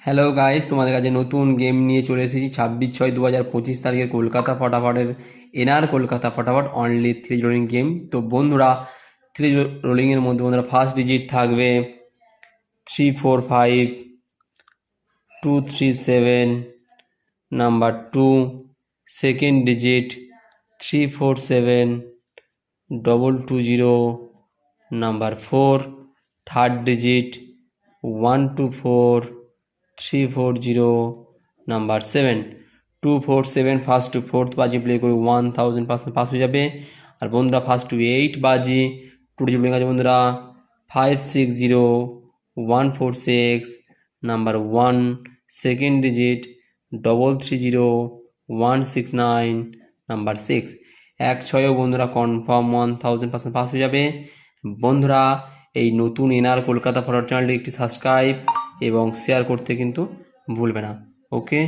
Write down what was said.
Hello guys, তোমাদের কাছে নতুন গেম নিয়ে চলে এসেছি। 26/6/2025 তারিখের কলকাতা ফটাফটের এনআর কলকাতা ফটাফট অনলি 3 রোলিং গেম। তো বন্ধুরা, 3 রোলিংয়ের মধ্যে বন্ধুরা ফার্স্ট ডিজিট থাকবে 345 237, number 2 second digit 347 220, number 4 third digit 124 340, number 7 247। First to fourth বাজি প্লে করে 1000% পাস হয়ে যাবে। আর বন্ধুরা ফার্স্ট টু 8 বাজি টু ডিজিট আছে বন্ধুরা 560 146, নাম্বার 1 সেকেন্ড ডিজিট 330 169, নাম্বার 6 16 বন্ধুরা কনফার্ম 1000% পাস হয়ে যাবে। বন্ধুরা, এই নতুন এনআর কলকাতা ফরওয়ার্ড চ্যানেলটি একটি সাবস্ক্রাইব এবং শেয়ার করতে কিন্তু ভুলবে না। ওকে।